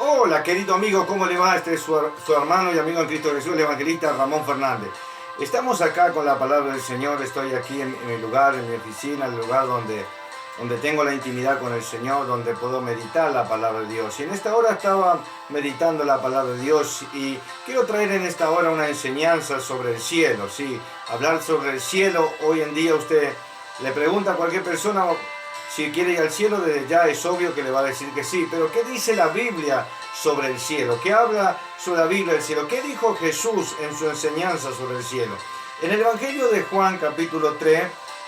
Hola, querido amigo, ¿cómo le va? Este es su hermano y amigo en Cristo Jesús, el evangelista Ramón Fernández. Estamos acá con la palabra del Señor. Estoy aquí en mi lugar, en mi oficina, el lugar donde tengo la intimidad con el Señor, donde puedo meditar la palabra de Dios. Y en esta hora estaba meditando la palabra de Dios y quiero traer en esta hora una enseñanza sobre el cielo. Sí, hablar sobre el cielo. Hoy en día usted le pregunta a cualquier persona si quiere ir al cielo, desde ya es obvio que le va a decir que sí. Pero ¿qué dice la Biblia sobre el cielo? ¿Qué habla sobre la Biblia del cielo? ¿Qué dijo Jesús en su enseñanza sobre el cielo? En el Evangelio de Juan, capítulo 3,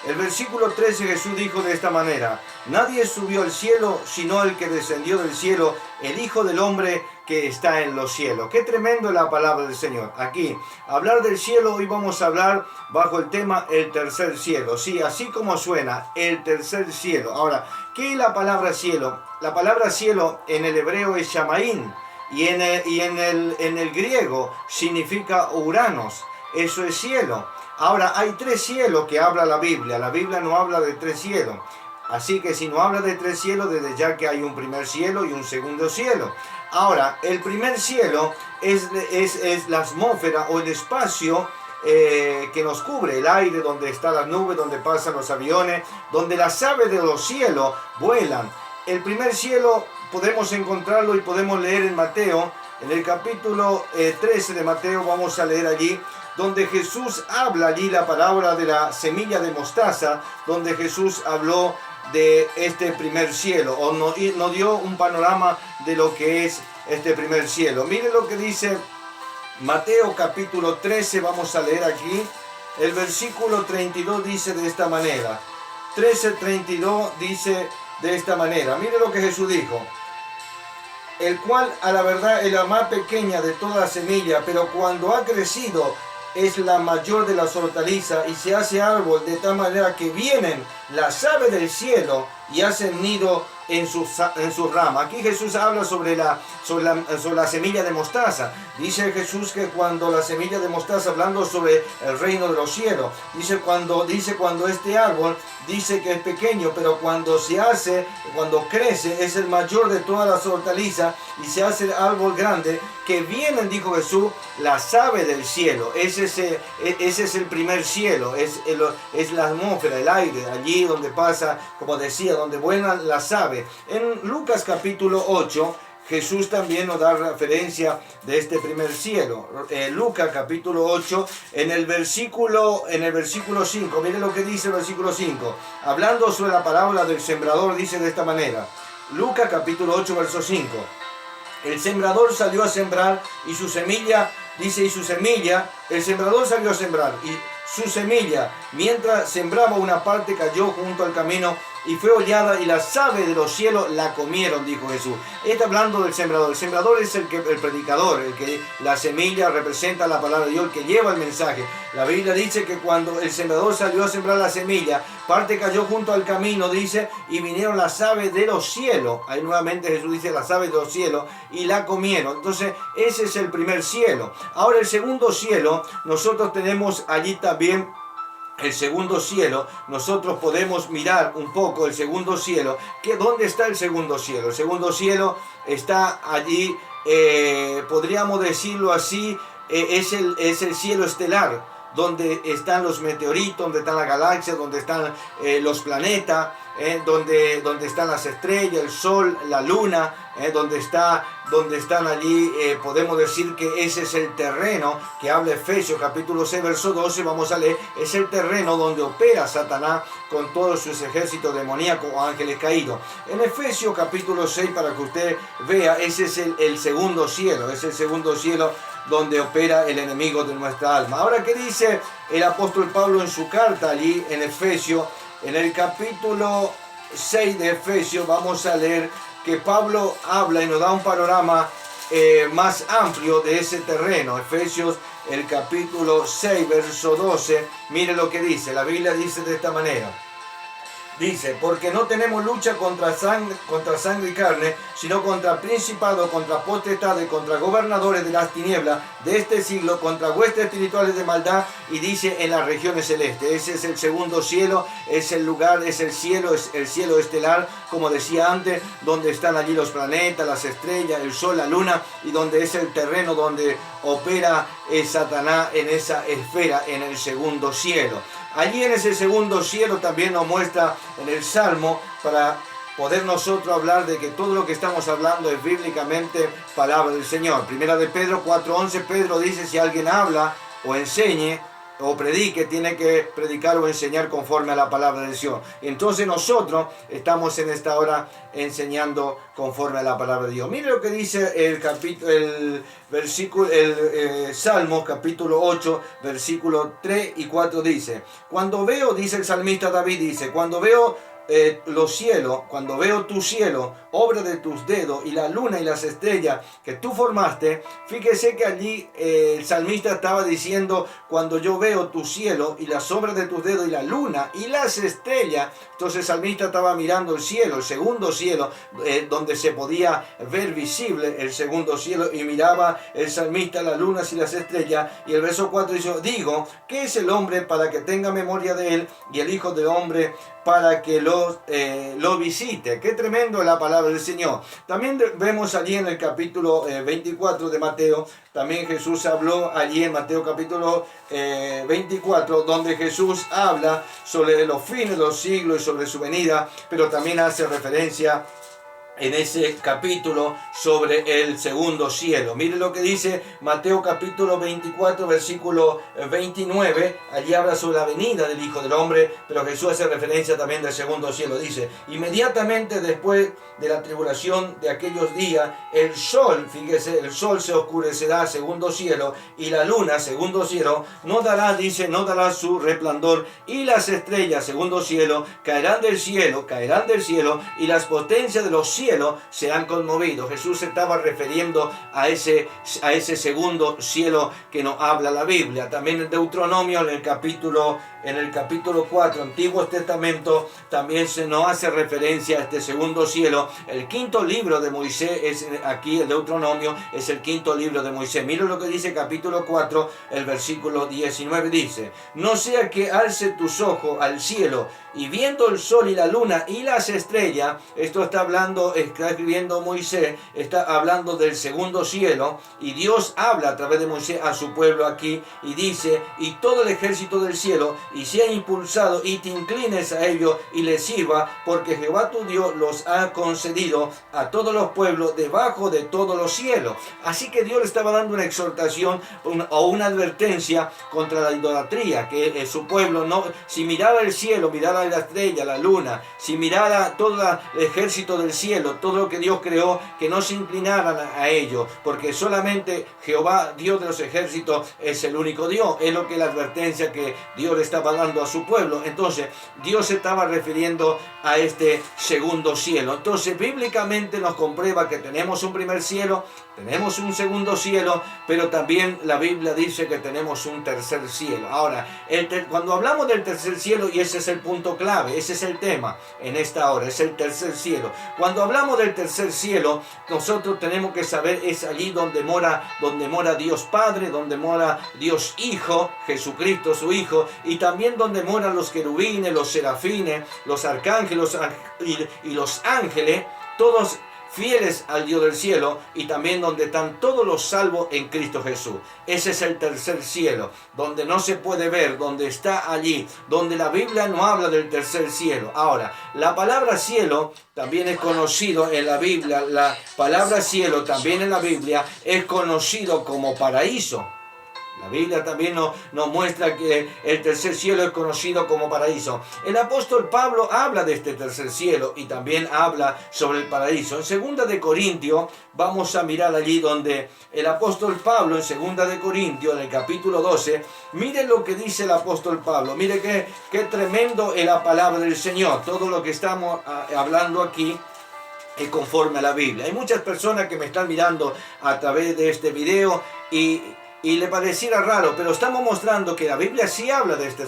el versículo 13, Jesús dijo de esta manera: nadie subió al cielo sino el que descendió del cielo, el Hijo del Hombre que está en los cielos. Qué tremendo es la palabra del Señor. Aquí, hablar del cielo, hoy vamos a hablar bajo el tema el tercer cielo. Sí, así como suena, el tercer cielo. Ahora, ¿qué es la palabra cielo? La palabra cielo en el hebreo es shamaín y en el griego significa uranos. Eso es cielo. Ahora, hay tres cielos que habla la Biblia. La Biblia no habla de tres cielos. Así que si no habla de tres cielos, desde ya que hay un primer cielo y un segundo cielo. Ahora, el primer cielo es la atmósfera o el espacio que nos cubre, el aire, donde están las nubes, donde pasan los aviones, donde las aves de los cielos vuelan. El primer cielo podemos encontrarlo y podemos leer en Mateo, en el capítulo 13 de Mateo, vamos a leer allí, donde Jesús habla allí la parábola de la semilla de mostaza, donde Jesús habló de este primer cielo, o nos dio un panorama de lo que es este primer cielo. Miren lo que dice Mateo capítulo 13, vamos a leer aquí, el versículo 32 dice de esta manera, 13:32 dice de esta manera, miren lo que Jesús dijo: el cual a la verdad es la más pequeña de toda la semilla, pero cuando ha crecido es la mayor de las hortalizas y se hace árbol de tal manera que vienen las aves del cielo y hacen nido en sus ramas. Aquí Jesús habla sobre la semilla de mostaza. Dice Jesús que cuando la semilla de mostaza, hablando sobre el reino de los cielos, dice cuando este árbol, dice que es pequeño, pero cuando crece, es el mayor de todas las hortalizas y se hace el árbol grande, que vienen, dijo Jesús, las aves del cielo. Ese es el primer cielo, es la atmósfera, el aire, allí donde pasa, como decía, donde vuelan las aves. En Lucas capítulo 8, Jesús también nos da referencia de este primer cielo. Lucas capítulo 8, en el versículo 5, miren lo que dice el versículo 5. Hablando sobre la parábola del sembrador, dice de esta manera. Lucas capítulo 8, verso 5. El sembrador salió a sembrar y su semilla, el sembrador salió a sembrar y su semilla, mientras sembraba, una parte cayó junto al camino y fue hollada y las aves de los cielos la comieron, dijo Jesús. Está hablando del sembrador. El sembrador es el predicador, el que la semilla representa la palabra de Dios, el que lleva el mensaje. La Biblia dice que cuando el sembrador salió a sembrar la semilla, parte cayó junto al camino, dice, y vinieron las aves de los cielos. Ahí nuevamente Jesús dice las aves de los cielos y la comieron. Entonces ese es el primer cielo. Ahora el segundo cielo, nosotros tenemos allí también el segundo cielo. Nosotros podemos mirar un poco el segundo cielo. ¿Dónde está el segundo cielo? El segundo cielo está allí, podríamos decirlo así, es el cielo estelar, donde están los meteoritos, donde están las galaxias, donde están los planetas, donde están las estrellas, el sol, la luna, donde están allí, podemos decir que ese es el terreno que habla Efesios capítulo 6, verso 12, vamos a leer, es el terreno donde opera Satanás con todos sus ejércitos demoníacos o ángeles caídos. En Efesios capítulo 6, para que usted vea, ese es el segundo cielo, es el segundo cielo donde opera el enemigo de nuestra alma. Ahora, ¿qué dice el apóstol Pablo en su carta allí en Efesios? En el capítulo 6 de Efesios vamos a leer que Pablo habla y nos da un panorama más amplio de ese terreno. Efesios, el capítulo 6, verso 12, mire lo que dice. La Biblia dice de esta manera. Dice, porque no tenemos lucha contra sangre y carne, sino contra principados, contra potestades, contra gobernadores de las tinieblas de este siglo, contra huestes espirituales de maldad y dice en las regiones celestes. Ese es el segundo cielo, es el lugar, es el cielo estelar, como decía antes, donde están allí los planetas, las estrellas, el sol, la luna, y donde es el terreno donde opera Satanás en esa esfera, en el segundo cielo. Allí en ese segundo cielo también nos muestra en el Salmo, para poder nosotros hablar de que todo lo que estamos hablando es bíblicamente palabra del Señor. Primera de Pedro 4:11, Pedro dice: si alguien habla o enseñe o predique, tiene que predicar o enseñar conforme a la palabra del Señor. Entonces nosotros estamos en esta hora enseñando conforme a la palabra de Dios. Mire lo que dice el Salmo capítulo 8, versículos 3 y 4 dice: cuando veo, dice el salmista David, dice, cuando veo los cielos, cuando veo tu cielo, obra de tus dedos, y la luna y las estrellas que tú formaste. Fíjese que allí el salmista estaba diciendo: cuando yo veo tu cielo y las obras de tus dedos y la luna y las estrellas. Entonces el salmista estaba mirando el cielo, el segundo cielo, donde se podía ver visible el segundo cielo, y miraba el salmista las lunas y las estrellas. Y el verso 4 dice: digo, ¿qué es el hombre para que tenga memoria de él, y el hijo del hombre para que lo visite? Qué tremendo es la palabra del Señor. También vemos allí en el capítulo 24 de Mateo, también Jesús habló allí en Mateo capítulo 24, donde Jesús habla sobre los fines de los siglos y sobre su venida, pero también hace referencia en ese capítulo sobre el segundo cielo. Mire lo que dice Mateo capítulo 24, versículo 29. Allí habla sobre la venida del Hijo del Hombre, pero Jesús hace referencia también del segundo cielo. Dice: inmediatamente después de la tribulación de aquellos días, el sol, fíjese, el sol se oscurecerá, segundo cielo, y la luna, segundo cielo, no dará su resplandor, y las estrellas, segundo cielo, caerán del cielo, y las potencias de los cielos se han conmovido. Jesús se estaba refiriendo a ese segundo cielo que nos habla la Biblia. También en Deuteronomio, en el capítulo 4, Antiguo Testamento, también se nos hace referencia a este segundo cielo. El quinto libro de Moisés es aquí, el Deuteronomio es el quinto libro de Moisés. Mira lo que dice capítulo 4, el versículo 19, dice: no sea que alce tus ojos al cielo, y viendo el sol y la luna y las estrellas. Esto está escribiendo Moisés, está hablando del segundo cielo, y Dios habla a través de Moisés a su pueblo aquí, y dice: y todo el ejército del cielo, y sea impulsado, y te inclines a ellos y les sirva, porque Jehová tu Dios los ha concedido a todos los pueblos debajo de todos los cielos. Así que Dios le estaba dando una exhortación o una advertencia contra la idolatría, que su pueblo no, si mirara el cielo, mirara la estrella, la luna, si mirara todo el ejército del cielo, todo lo que Dios creó, que no se inclinaran a ello, porque solamente Jehová, Dios de los ejércitos, es el único Dios. Es lo que la advertencia que Dios le estaba dando a su pueblo. Entonces Dios se estaba refiriendo a este segundo cielo. Entonces bíblicamente nos comprueba que tenemos un primer cielo, tenemos un segundo cielo, pero también la Biblia dice que tenemos un tercer cielo. Ahora, cuando hablamos del tercer cielo, y ese es el punto clave, ese es el tema en esta hora, es el tercer cielo. Cuando hablamos del tercer cielo, nosotros tenemos que saber, es allí donde mora Dios Padre, donde mora Dios Hijo, Jesucristo su Hijo, y también donde moran los querubines, los serafines, los arcángeles y los ángeles, todos fieles al Dios del cielo, y también donde están todos los salvos en Cristo Jesús. Ese es el tercer cielo, donde no se puede ver, donde está allí, donde la Biblia no habla del tercer cielo. Ahora, la palabra cielo también es conocido en la Biblia, la palabra cielo también en la Biblia es conocido como paraíso. La Biblia también nos muestra que el tercer cielo es conocido como paraíso. El apóstol Pablo habla de este tercer cielo y también habla sobre el paraíso. En 2 de Corintios, vamos a mirar allí donde el apóstol Pablo, en 2 de Corintios, en el capítulo 12, mire lo que dice el apóstol Pablo. Mire qué tremendo es la palabra del Señor. Todo lo que estamos hablando aquí es conforme a la Biblia. Hay muchas personas que me están mirando a través de este video y le pareciera raro, pero estamos mostrando que la Biblia sí habla de este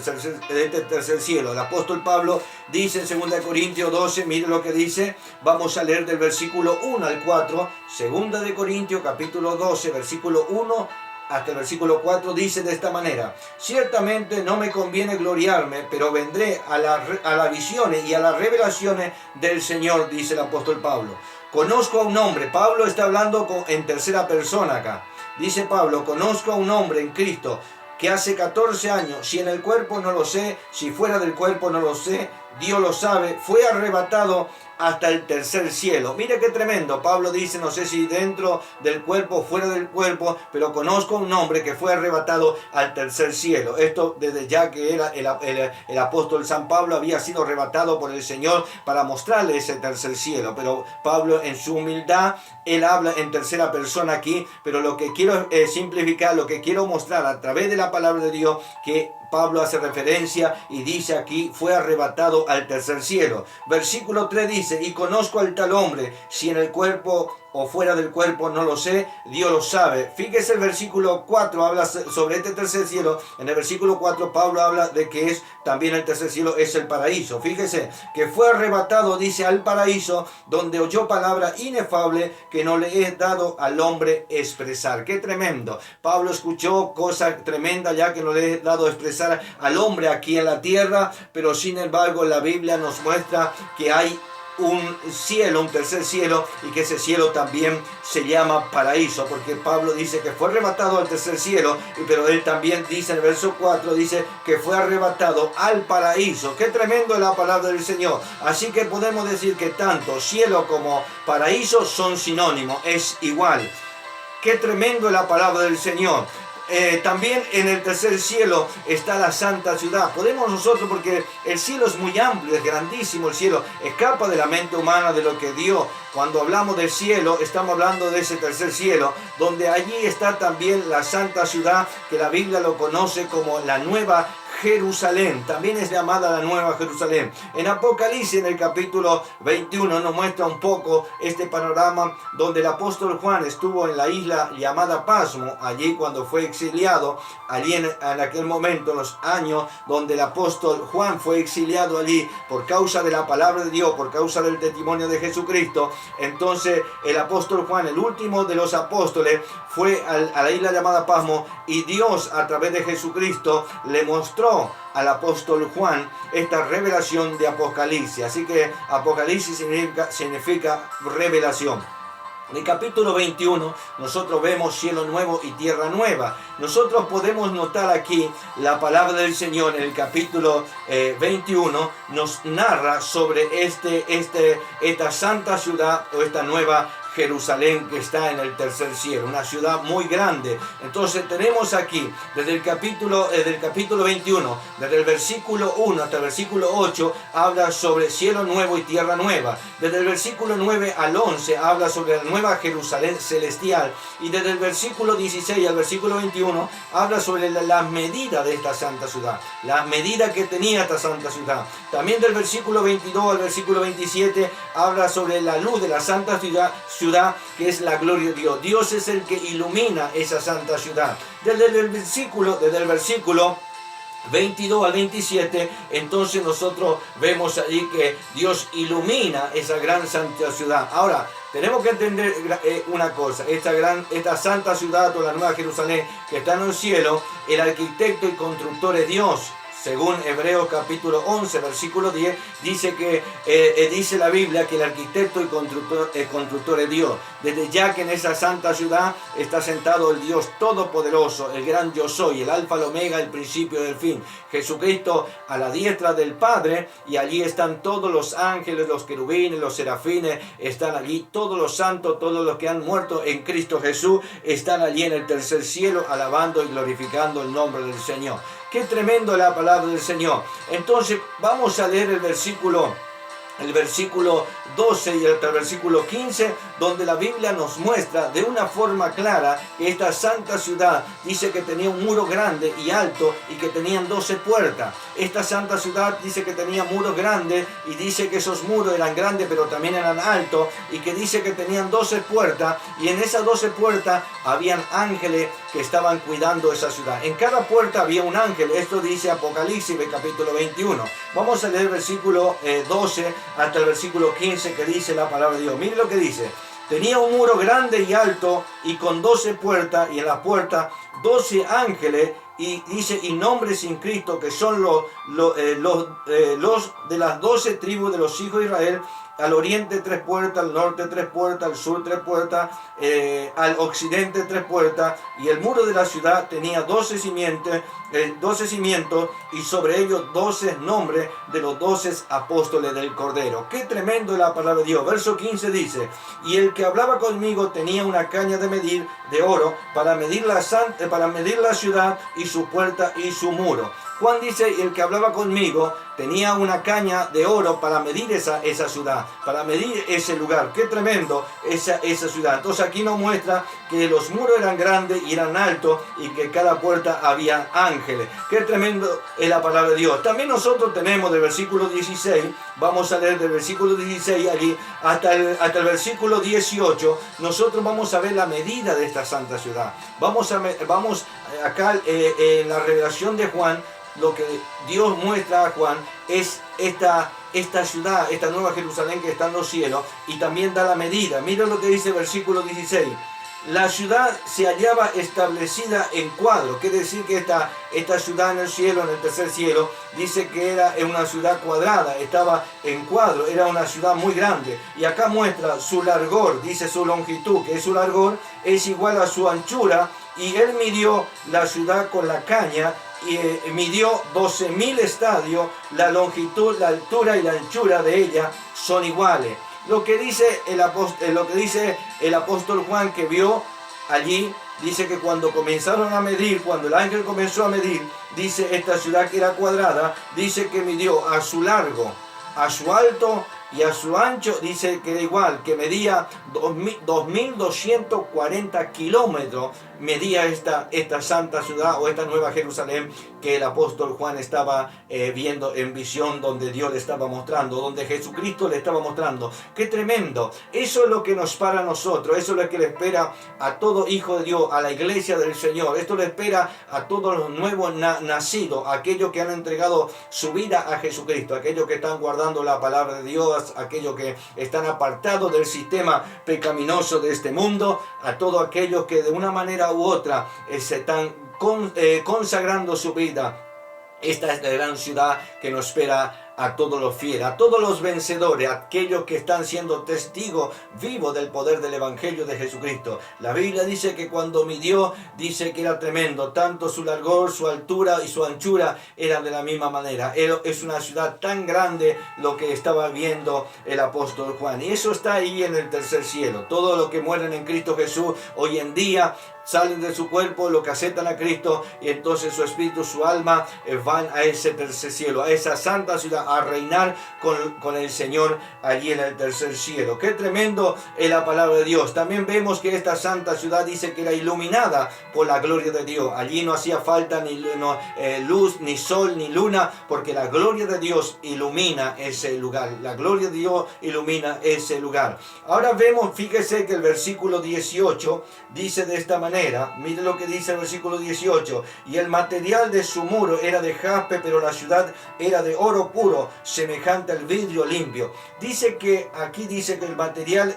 tercer cielo. El apóstol Pablo dice en 2 Corintios 12, mire lo que dice, vamos a leer del versículo 1 al 4, 2 de Corintios capítulo 12, versículo 1 hasta el versículo 4 dice de esta manera: ciertamente no me conviene gloriarme, pero vendré a las visiones y a las revelaciones del Señor, dice el apóstol Pablo. Conozco a un hombre, Pablo está hablando en tercera persona acá. Dice Pablo: conozco a un hombre en Cristo que hace 14 años, si en el cuerpo no lo sé, si fuera del cuerpo no lo sé, Dios lo sabe, fue arrebatado hasta el tercer cielo. Mire qué tremendo. Pablo dice, no sé si dentro del cuerpo o fuera del cuerpo, pero conozco a un hombre que fue arrebatado al tercer cielo. Esto desde ya que era el apóstol San Pablo había sido arrebatado por el Señor para mostrarle ese tercer cielo. Pero Pablo en su humildad, él habla en tercera persona aquí, pero lo que quiero simplificar, lo que quiero mostrar a través de la palabra de Dios, que Pablo hace referencia y dice aquí, fue arrebatado al tercer cielo. Versículo 3 dice: y conozco al tal hombre, si en el cuerpo o fuera del cuerpo no lo sé, Dios lo sabe. Fíjese, el versículo 4 habla sobre este tercer cielo. En el versículo 4 Pablo habla de que es también el tercer cielo, es el paraíso. Fíjese que fue arrebatado, dice, al paraíso, donde oyó palabra inefable que no le he dado al hombre expresar. Qué tremendo. Pablo escuchó cosas tremendas ya que no le he dado a expresar al hombre aquí en la tierra, pero sin embargo la Biblia nos muestra que hay un cielo, un tercer cielo, y que ese cielo también se llama paraíso, porque Pablo dice que fue arrebatado al tercer cielo, pero él también dice en el verso 4, dice que fue arrebatado al paraíso. Qué tremendo es la palabra del Señor. Así que podemos decir que tanto cielo como paraíso son sinónimos, es igual. Qué tremendo es la palabra del Señor. También en el tercer cielo está la santa ciudad. Podemos nosotros, porque el cielo es muy amplio, es grandísimo el cielo, escapa de la mente humana de lo que Dios. Cuando hablamos del cielo, estamos hablando de ese tercer cielo, donde allí está también la santa ciudad, que la Biblia lo conoce como la Nueva Jerusalén, también es llamada la Nueva Jerusalén. En Apocalipsis, en el capítulo 21, nos muestra un poco este panorama donde el apóstol Juan estuvo en la isla llamada Pasmo, allí cuando fue exiliado, allí en aquel momento, en los años donde el apóstol Juan fue exiliado allí por causa de la palabra de Dios, por causa del testimonio de Jesucristo. Entonces el apóstol Juan, el último de los apóstoles, fue a la isla llamada Pasmo, y Dios a través de Jesucristo le mostró al apóstol Juan esta revelación de Apocalipsis. Así que Apocalipsis significa revelación. En el capítulo 21 nosotros vemos cielo nuevo y tierra nueva. Nosotros podemos notar aquí la palabra del Señor en el capítulo 21 nos narra sobre esta santa ciudad, o esta nueva Jerusalén, que está en el tercer cielo, una ciudad muy grande. Entonces tenemos aquí desde el capítulo 21, desde el versículo 1 hasta el versículo 8, habla sobre cielo nuevo y tierra nueva. Desde el versículo 9 al 11 habla sobre la nueva Jerusalén celestial, y desde el versículo 16 al versículo 21 habla sobre las medidas de esta santa ciudad, las medidas que tenía esta santa ciudad. También del versículo 22 al versículo 27 habla sobre la luz de la santa ciudad, que es la gloria de Dios. Dios es el que ilumina esa santa ciudad. Desde el versículo 22 al 27, entonces nosotros vemos allí que Dios ilumina esa gran santa ciudad. Ahora, tenemos que entender una cosa: esta santa ciudad, o la Nueva Jerusalén que está en el cielo, el arquitecto y constructor es Dios. Según Hebreos capítulo 11, versículo 10, dice que dice la Biblia que el arquitecto y constructor es Dios. Desde ya que en esa santa ciudad está sentado el Dios Todopoderoso, el gran yo soy, el alfa, el omega, el principio y el fin. Jesucristo a la diestra del Padre, y allí están todos los ángeles, los querubines, los serafines, están allí todos los santos, todos los que han muerto en Cristo Jesús, están allí en el tercer cielo alabando y glorificando el nombre del Señor. Qué tremendo la palabra del Señor. Entonces vamos a leer el versículo 12 y hasta el versículo 15, donde la Biblia nos muestra de una forma clara que esta santa ciudad dice que tenía un muro grande y alto, y que tenían 12 puertas. Esta santa ciudad dice que tenía muros grandes, y dice que esos muros eran grandes pero también eran altos, y que dice que tenían 12 puertas, y en esas 12 puertas habían ángeles que estaban cuidando esa ciudad. En cada puerta había un ángel. Esto dice Apocalipsis capítulo 21. Vamos a leer el versículo 12 hasta el versículo 15, que dice la palabra de Dios. Mire lo que dice: Tenía un muro grande y alto y con 12 puertas, y en las puertas 12 ángeles, y dice, y nombres sin Cristo, que son los de las 12 tribus de los hijos de Israel. Al oriente 3 puertas, al norte 3 puertas, al sur 3 puertas, al occidente 3 puertas, y el muro de la ciudad tenía 12 cimientos, y sobre ellos 12 nombres de los 12 apóstoles del Cordero. Qué tremendo es la palabra de Dios. Verso 15 dice, y el que hablaba conmigo tenía una caña de medir de oro para medir la ciudad y su puerta y su muro. Juan dice, y el que hablaba conmigo tenía una caña de oro para medir esa ciudad, para medir ese lugar. Qué tremendo esa ciudad. Entonces aquí nos muestra que los muros eran grandes y eran altos, y que cada puerta había ángeles. Qué tremendo es la palabra de Dios. También nosotros tenemos del versículo 16, vamos a leer del versículo 16 allí hasta el versículo 18, nosotros vamos a ver la medida de esta santa ciudad. Vamos acá en la revelación de Juan. Lo que Dios muestra a Juan es esta ciudad, esta nueva Jerusalén que está en los cielos, y también da la medida. Mira lo que dice el versículo 16. La ciudad se hallaba establecida en cuadro, quiere decir que esta ciudad en el cielo, en el tercer cielo, dice que era una ciudad cuadrada, estaba en cuadro, era una ciudad muy grande. Y acá muestra su largor, dice su longitud, que es su largor, es igual a su anchura, y él midió la ciudad con la caña, y midió 12.000 estadios, la longitud, la altura y la anchura de ella son iguales. Lo que dice el apóstol Juan, que vio allí, dice que cuando comenzaron a medir, cuando el ángel comenzó a medir, dice esta ciudad que era cuadrada, dice que midió a su largo, a su alto y a su ancho, dice que era igual, que medía 2.240 kilómetros, medía esta santa ciudad, o esta nueva Jerusalén que el apóstol Juan estaba viendo en visión, donde Dios le estaba mostrando, donde Jesucristo le estaba mostrando. ¡Qué tremendo! Eso es lo que nos para a nosotros, eso es lo que le espera a todo hijo de Dios, a la iglesia del Señor. Esto le espera a todos los nuevos nacidos, a aquellos que han entregado su vida a Jesucristo, a aquellos que están guardando la palabra de Dios, a aquellos que están apartados del sistema pecaminoso de este mundo, a todos aquellos que de una manera u otra se están consagrando su vida. Esta es la gran ciudad que nos espera a todos los fieles, a todos los vencedores, a aquellos que están siendo testigos vivos del poder del Evangelio de Jesucristo. La Biblia dice que cuando midió, dice que era tremendo, tanto su largor, su altura y su anchura eran de la misma manera. Es una ciudad tan grande lo que estaba viendo el apóstol Juan, y eso está ahí en el tercer cielo. Todos los que mueren en Cristo Jesús hoy en día salen de su cuerpo, lo que aceptan a Cristo, y entonces su espíritu, su alma van a ese tercer cielo, a esa santa ciudad, a reinar con el Señor allí en el tercer cielo. Qué tremendo es la palabra de Dios. También vemos que esta santa ciudad dice que era iluminada por la gloria de Dios. Allí no hacía falta ni luz, ni sol, ni luna, porque la gloria de Dios ilumina ese lugar. La gloria de Dios ilumina ese lugar. Ahora vemos, fíjese que el versículo 18 dice de esta manera. Mire lo que dice el versículo 18. Y el material de su muro era de jaspe, pero la ciudad era de oro puro, semejante al vidrio limpio. Aquí dice que el material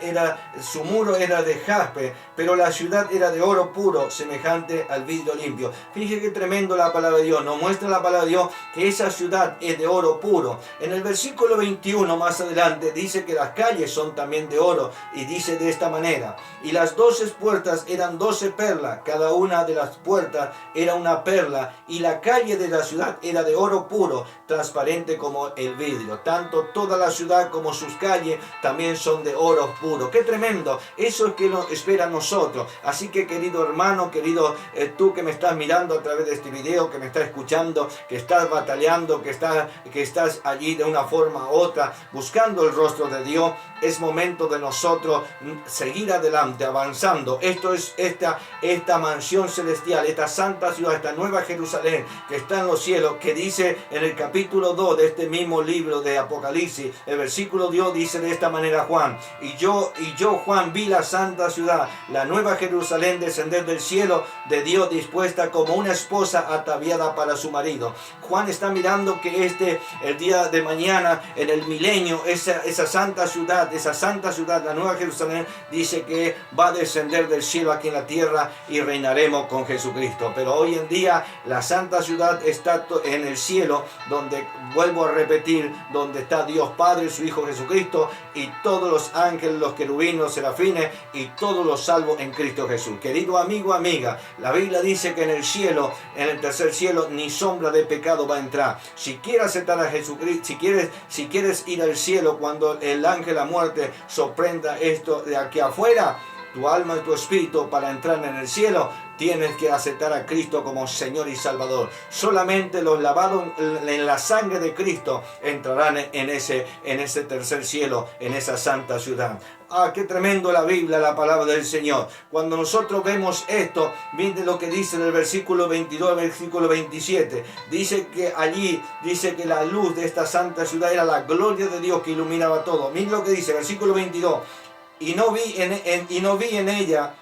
su muro era de jaspe, pero la ciudad era de oro puro, semejante al vidrio limpio. Fíjese que tremendo la palabra de Dios. Nos muestra la palabra de Dios que esa ciudad es de oro puro. En el versículo 21 más adelante dice que las calles son también de oro, y dice de esta manera: y las 12 puertas eran 12 perlas, cada una de las puertas era una perla, y la calle de la ciudad era de oro puro, transparente como el vidrio. Tanto toda la ciudad como sus calles también son de oro puro. ¡Qué tremendo! Eso es que nos espera a nosotros. Así que, querido hermano, querido tú que me estás mirando a través de este video, que me estás escuchando, que estás batallando, que estás allí de una forma u otra buscando el rostro de Dios, es momento de nosotros seguir adelante, avanzando. Esto es esta mansión celestial, esta santa ciudad, esta nueva Jerusalén que está en los cielos, que dice en el capítulo 2 de este mismo libro de Apocalipsis. El versículo Dios dice de esta manera Juan: y yo Juan vi la santa ciudad, la nueva Jerusalén, descender del cielo de Dios, dispuesta como una esposa ataviada para su marido. Juan está mirando que el día de mañana, en el milenio, esa santa ciudad, la nueva Jerusalén, dice que va a descender del cielo aquí en la tierra y reinaremos con Jesucristo. Pero hoy en día la santa ciudad está en el cielo, donde, vuelvo a repetir, donde está Dios Padre, su Hijo Jesucristo, y todos los ángeles, los querubines, los serafines y todos los salvos en Cristo Jesús. Querido amigo, amiga, la Biblia dice que en el cielo, en el tercer cielo, ni sombra de pecado va a entrar. Si quieres aceptar a Jesucristo, si quieres ir al cielo cuando el ángel de la muerte sorprenda esto de aquí afuera, tu alma y tu espíritu, para entrar en el cielo, tienes que aceptar a Cristo como Señor y Salvador. Solamente los lavados en la sangre de Cristo entrarán en ese tercer cielo, en esa santa ciudad. Ah, qué tremendo la Biblia, la palabra del Señor. Cuando nosotros vemos esto, miren lo que dice en el versículo 22 al versículo 27. Dice que allí, dice que la luz de esta santa ciudad era la gloria de Dios que iluminaba todo. Miren lo que dice, versículo 22. Y no vi en ella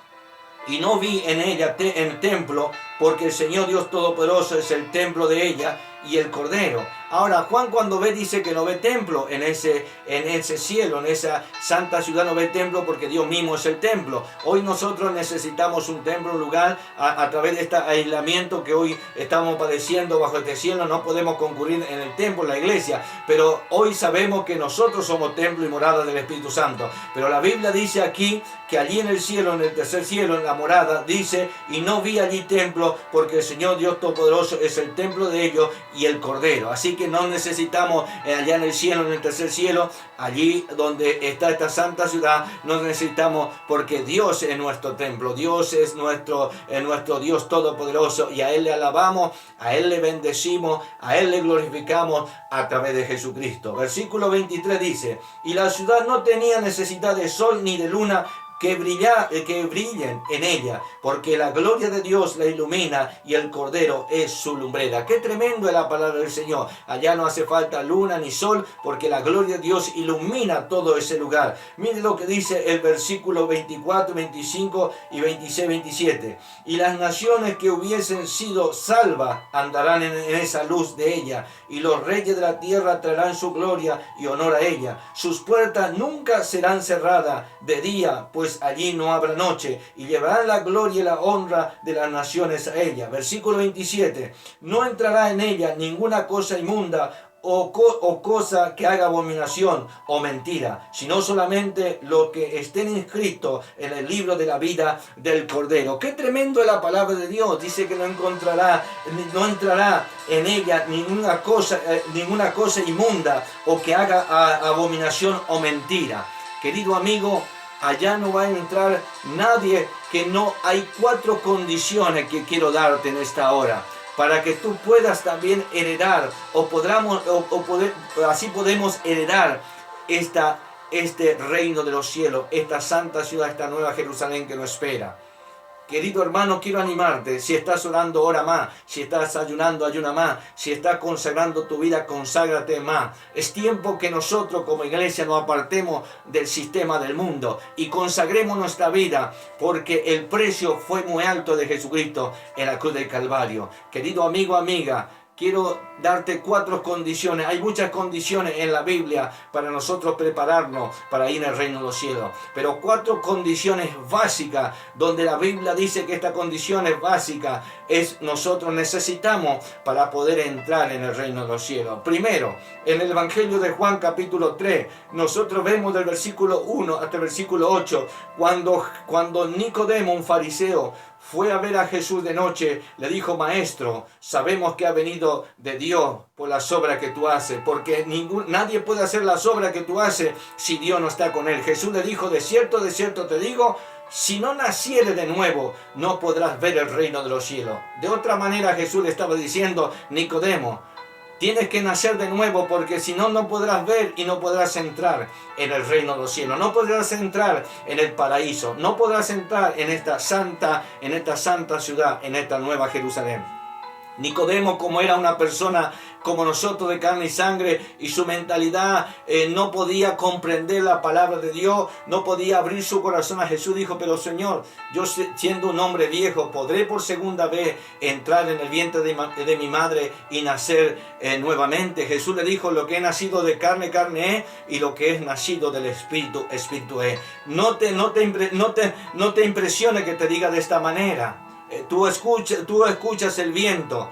el templo, porque el Señor Dios Todopoderoso es el templo de ella y el Cordero. Ahora, Juan cuando ve, dice que no ve templo en ese cielo, en esa santa ciudad no ve templo, porque Dios mismo es el templo. Hoy nosotros necesitamos un templo, un lugar, a través de este aislamiento que hoy estamos padeciendo bajo este cielo. No podemos concurrir en el templo, en la iglesia, pero hoy sabemos que nosotros somos templo y morada del Espíritu Santo. Pero la Biblia dice aquí que allí en el cielo, en el tercer cielo, en la morada, dice: y no vi allí templo, porque el Señor Dios Todopoderoso es el templo de ellos y el Cordero. Así que no necesitamos allá en el cielo, en el tercer cielo, allí donde está esta santa ciudad, no necesitamos, porque Dios es nuestro templo, Dios es nuestro Dios Todopoderoso, y a Él le alabamos, a Él le bendecimos, a Él le glorificamos a través de Jesucristo. Versículo 23 dice: y la ciudad no tenía necesidad de sol ni de luna que brillen en ella, porque la gloria de Dios la ilumina y el Cordero es su lumbrera. Qué tremendo es la palabra del Señor. Allá no hace falta luna ni sol, porque la gloria de Dios ilumina todo ese lugar. Mire lo que dice el versículo 24, 25 y 26, 27. Y las naciones que hubiesen sido salvas andarán en esa luz de ella, y los reyes de la tierra traerán su gloria y honor a ella. Sus puertas nunca serán cerradas de día, pues allí no habrá noche, y llevarán la gloria y la honra de las naciones a ella. Versículo 27. No entrará en ella ninguna cosa inmunda o cosa que haga abominación o mentira, sino solamente lo que estén inscritos en el libro de la vida del Cordero. Qué tremendo es la palabra de Dios. Dice que no entrará en ella ninguna cosa inmunda o que haga abominación o mentira. Querido amigo, allá no va a entrar nadie que no. Hay 4 condiciones que quiero darte en esta hora, para que tú puedas también heredar, así podemos heredar este reino de los cielos, esta santa ciudad, esta nueva Jerusalén que nos espera. Querido hermano, quiero animarte. Si estás orando, ora más. Si estás ayunando, ayuna más. Si estás consagrando tu vida, conságrate más. Es tiempo que nosotros como iglesia nos apartemos del sistema del mundo y consagremos nuestra vida, porque el precio fue muy alto de Jesucristo en la cruz del Calvario. Querido amigo, amiga, quiero darte 4 condiciones. Hay muchas condiciones en la Biblia para nosotros prepararnos para ir al reino de los cielos. Pero 4 condiciones básicas, donde la Biblia dice que estas condiciones básicas nosotros necesitamos para poder entrar en el reino de los cielos. Primero, en el Evangelio de Juan capítulo 3, nosotros vemos del versículo 1 hasta el versículo 8, cuando Nicodemo, un fariseo, fue a ver a Jesús de noche, le dijo: Maestro, sabemos que ha venido de Dios por las obras que tú haces, porque nadie puede hacer las obras que tú haces si Dios no está con él. Jesús le dijo: de cierto te digo, si no nacieres de nuevo, no podrás ver el reino de los cielos. De otra manera, Jesús le estaba diciendo: Nicodemo, tienes que nacer de nuevo, porque si no, no podrás ver y no podrás entrar en el reino de los cielos. No podrás entrar en el paraíso. No podrás entrar en esta santa ciudad, en esta nueva Jerusalén. Nicodemo, como era una persona como nosotros de carne y sangre, y su mentalidad no podía comprender la palabra de Dios, no podía abrir su corazón a Jesús, dijo: pero Señor, yo siendo un hombre viejo, ¿podré por segunda vez entrar en el vientre de mi madre y nacer nuevamente? Jesús le dijo: lo que es nacido de carne, carne es, y lo que es nacido del Espíritu, Espíritu es. No te impresione que te diga de esta manera. Tú escuchas el viento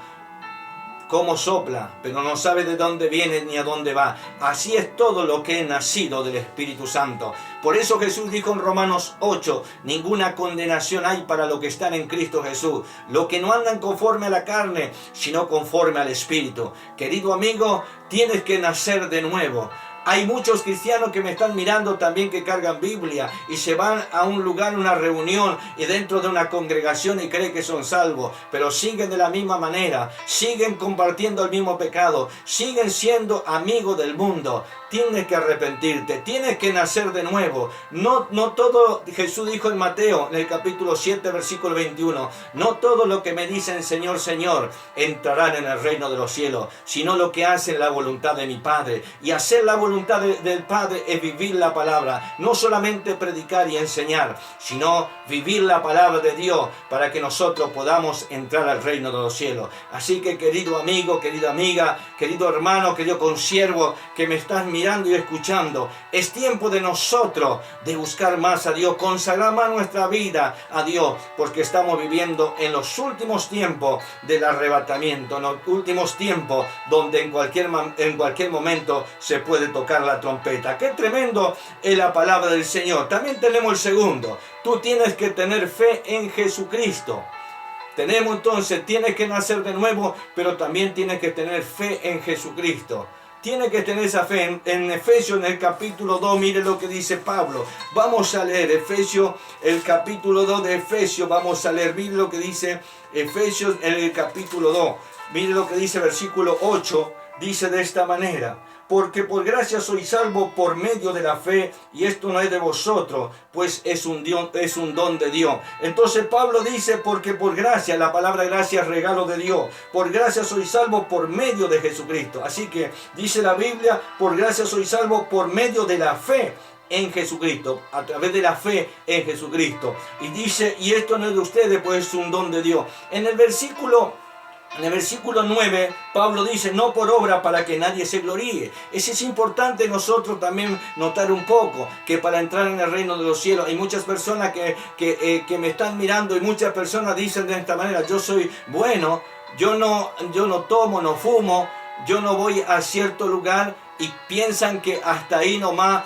cómo sopla, pero no sabes de dónde viene ni a dónde va. Así es todo lo que es nacido del Espíritu Santo. Por eso Jesús dijo en Romanos 8: ninguna condenación hay para los que están en Cristo Jesús, los que no andan conforme a la carne, sino conforme al Espíritu. Querido amigo, tienes que nacer de nuevo. Hay muchos cristianos que me están mirando también, que cargan Biblia y se van a un lugar, una reunión y dentro de una congregación, y creen que son salvos, pero siguen de la misma manera, siguen compartiendo el mismo pecado, siguen siendo amigos del mundo. Tienes que arrepentirte, tienes que nacer de nuevo. No todo, Jesús dijo en Mateo, en el capítulo 7, versículo 21, no todo lo que me dicen Señor, Señor, entrarán en el reino de los cielos, sino lo que hacen la voluntad de mi Padre. Y hacer la voluntad del Padre es vivir la palabra, no solamente predicar y enseñar, sino vivir la palabra de Dios para que nosotros podamos entrar al reino de los cielos. Así que, querido amigo, querida amiga, querido hermano, querido consiervo que me estás mirando y escuchando, es tiempo de nosotros de buscar más a Dios, consagrar más nuestra vida a Dios, porque estamos viviendo en los últimos tiempos del arrebatamiento, en los últimos tiempos donde en cualquier momento se puede tocar la trompeta. Qué tremendo es la palabra del Señor. También tenemos el segundo: tú tienes que tener fe en Jesucristo. Tienes que nacer de nuevo, pero también tienes que tener fe en Jesucristo. Tiene que tener esa fe. En Efesios, en el capítulo 2, mire lo que dice Pablo. Vamos a leer Efesios, el capítulo 2 de Efesios. Vamos a leer, mire lo que dice Efesios en el capítulo 2. Mire lo que dice versículo 8. Dice de esta manera: porque por gracia sois salvos por medio de la fe, y esto no es de vosotros, pues es un don de Dios. Entonces Pablo dice: porque por gracia, la palabra gracia es regalo de Dios, por gracia sois salvos por medio de Jesucristo. Así que dice la Biblia: por gracia sois salvos por medio de la fe en Jesucristo, a través de la fe en Jesucristo. Y dice: y esto no es de ustedes, pues es un don de Dios. En el versículo 9, Pablo dice: no por obra, para que nadie se gloríe. Es importante nosotros también notar un poco que para entrar en el reino de los cielos hay muchas personas que me están mirando, y muchas personas dicen de esta manera: yo soy bueno, yo no tomo, no fumo, yo no voy a cierto lugar, y piensan que hasta ahí nomás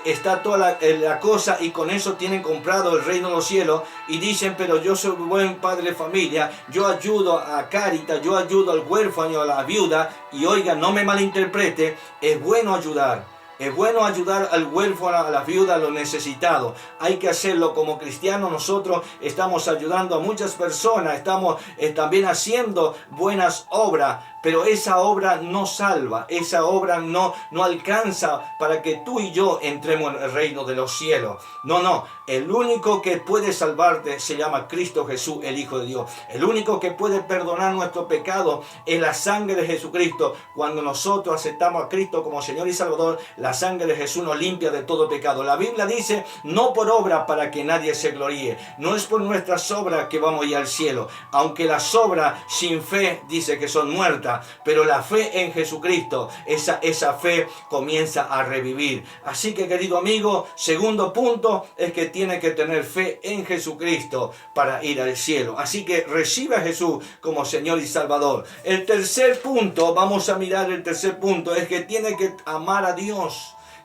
está toda la cosa, y con eso tienen comprado el reino de los cielos, y dicen: pero yo soy buen padre de familia, yo ayudo a Cáritas, yo ayudo al huérfano, a la viuda. Y oiga, no me malinterprete, es bueno ayudar. Es bueno ayudar al huérfano, a la viuda, a los necesitados. Hay que hacerlo como cristianos. Nosotros estamos ayudando a muchas personas, estamos también haciendo buenas obras, pero esa obra no salva, esa obra no alcanza para que tú y yo entremos en el reino de los cielos. No, el único que puede salvarte se llama Cristo Jesús, el Hijo de Dios. El único que puede perdonar nuestro pecado es la sangre de Jesucristo. Cuando nosotros aceptamos a Cristo como Señor y Salvador, la sangre de Jesús nos limpia de todo pecado. La Biblia dice: no por obra, para que nadie se gloríe. No es por nuestras obras que vamos a ir al cielo, aunque las obras sin fe dice que son muertas, pero la fe en Jesucristo, esa fe comienza a revivir. Así que, querido amigo, segundo punto es que tiene que tener fe en Jesucristo para ir al cielo. Así que recibe a Jesús como Señor y Salvador. El tercer punto, vamos a mirar el tercer punto, es que tiene que amar a Dios.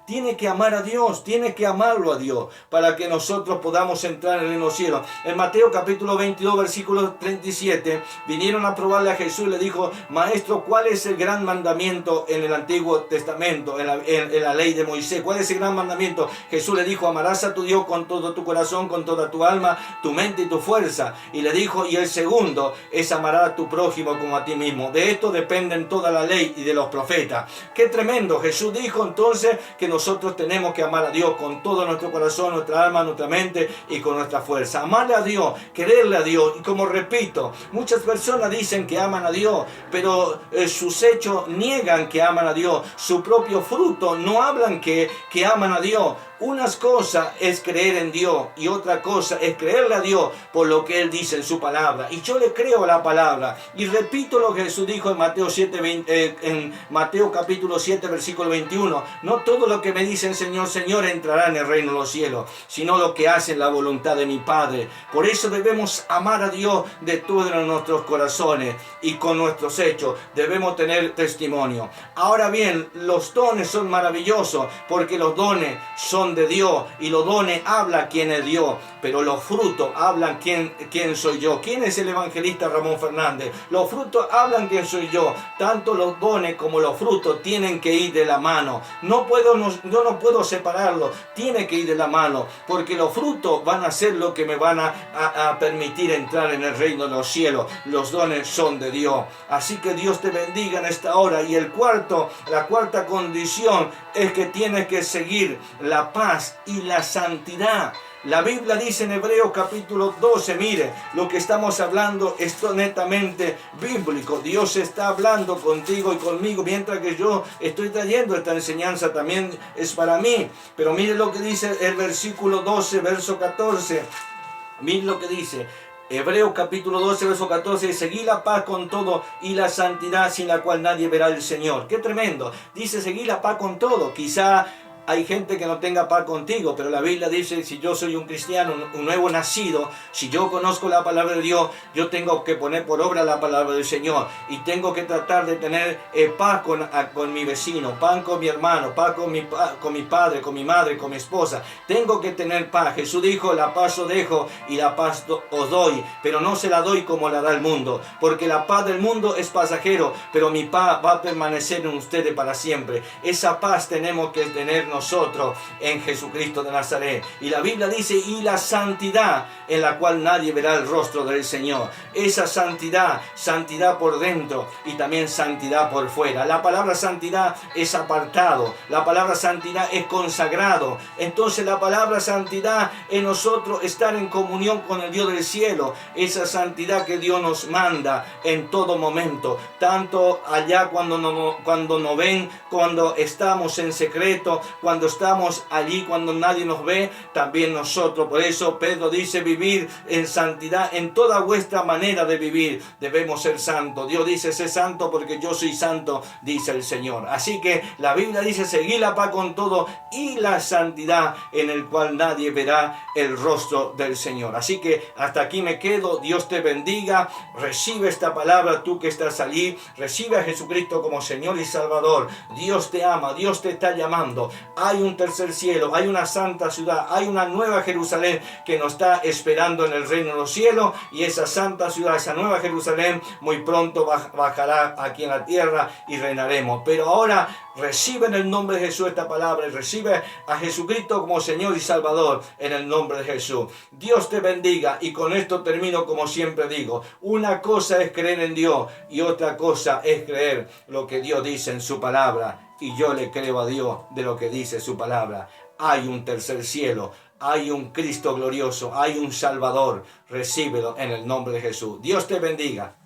Tiene que amar a Dios, tiene que amarlo a Dios para que nosotros podamos entrar en los cielos. En Mateo capítulo 22, versículo 37, vinieron a probarle a Jesús y le dijo: Maestro, ¿cuál es el gran mandamiento en el Antiguo Testamento, en la ley de Moisés? ¿Cuál es el gran mandamiento? Jesús le dijo: amarás a tu Dios con todo tu corazón, con toda tu alma, tu mente y tu fuerza. Y le dijo: y el segundo es amar a tu prójimo como a ti mismo. De esto dependen toda la ley y de los profetas. ¡Qué tremendo! Jesús dijo entonces que nosotros tenemos que amar a Dios con todo nuestro corazón, nuestra alma, nuestra mente y con nuestra fuerza. Amarle a Dios, quererle a Dios. Y como repito, muchas personas dicen que aman a Dios, pero sus hechos niegan que aman a Dios. Su propio fruto no hablan que aman a Dios. Una cosa es creer en Dios y otra cosa es creerle a Dios por lo que Él dice en su palabra. Y yo le creo a la palabra. Y repito lo que Jesús dijo en Mateo capítulo 7, versículo 21. No todo lo que me dicen Señor, Señor entrará en el reino de los cielos, sino lo que hacen la voluntad de mi Padre. Por eso debemos amar a Dios de todos nuestros corazones y con nuestros hechos debemos tener testimonio. Ahora bien, los dones son maravillosos porque los dones son de Dios y los dones hablan quién es Dios, pero los frutos hablan quién soy yo. ¿Quién es el evangelista Ramón Fernández? Los frutos hablan quién soy yo. Tanto los dones como los frutos tienen que ir de la mano. Yo no puedo separarlos, tiene que ir de la mano, porque los frutos van a ser lo que me van a permitir entrar en el reino de los cielos. Los dones son de Dios. Así que Dios te bendiga en esta hora. Y la cuarta condición es que tienes que seguir la paz y la santidad. La Biblia dice en Hebreos capítulo 12, mire, lo que estamos hablando es netamente bíblico. Dios está hablando contigo y conmigo, mientras que yo estoy trayendo esta enseñanza también es para mí. Pero mire lo que dice el versículo 12, verso 14. Mire lo que dice. Hebreos capítulo 12, verso 14, seguí la paz con todo y la santidad sin la cual nadie verá al Señor. ¡Qué tremendo! Dice, seguí la paz con todo. Quizá hay gente que no tenga paz contigo, pero la Biblia dice, si yo soy un cristiano, un nuevo nacido, si yo conozco la palabra de Dios, yo tengo que poner por obra la palabra del Señor y tengo que tratar de tener paz con mi vecino, paz con mi hermano, paz con mi padre, con mi madre, con mi esposa. Tengo que tener paz. Jesús dijo, la paz os dejo y la paz os doy, pero no se la doy como la da el mundo, porque la paz del mundo es pasajero, pero mi paz va a permanecer en ustedes para siempre. Esa paz tenemos que tener nosotros en Jesucristo de Nazaret. Y la Biblia dice, y la santidad en la cual nadie verá el rostro del Señor. Esa santidad por dentro y también santidad por fuera. La palabra santidad es apartado, la palabra santidad es consagrado. Entonces la palabra santidad en nosotros estar en comunión con el Dios del cielo. Esa santidad que Dios nos manda en todo momento, tanto allá cuando nos ven, cuando estamos en secreto, cuando estamos allí, cuando nadie nos ve, también nosotros. Por eso Pedro dice, vivir en santidad en toda vuestra manera de vivir. Debemos ser santos. Dios dice, sé santo porque yo soy santo, dice el Señor. Así que la Biblia dice, seguid la paz con todo y la santidad en el cual nadie verá el rostro del Señor. Así que hasta aquí me quedo. Dios te bendiga. Recibe esta palabra, tú que estás allí. Recibe a Jesucristo como Señor y Salvador. Dios te ama, Dios te está llamando. Hay un tercer cielo, hay una santa ciudad, hay una nueva Jerusalén que nos está esperando en el reino de los cielos, y esa santa ciudad, esa nueva Jerusalén muy pronto bajará aquí en la tierra y reinaremos. Pero ahora recibe en el nombre de Jesús esta palabra y recibe a Jesucristo como Señor y Salvador en el nombre de Jesús. Dios te bendiga, y con esto termino como siempre digo, una cosa es creer en Dios y otra cosa es creer lo que Dios dice en su palabra. Y yo le creo a Dios de lo que dice su palabra. Hay un tercer cielo, hay un Cristo glorioso, hay un Salvador. Recíbelo en el nombre de Jesús. Dios te bendiga.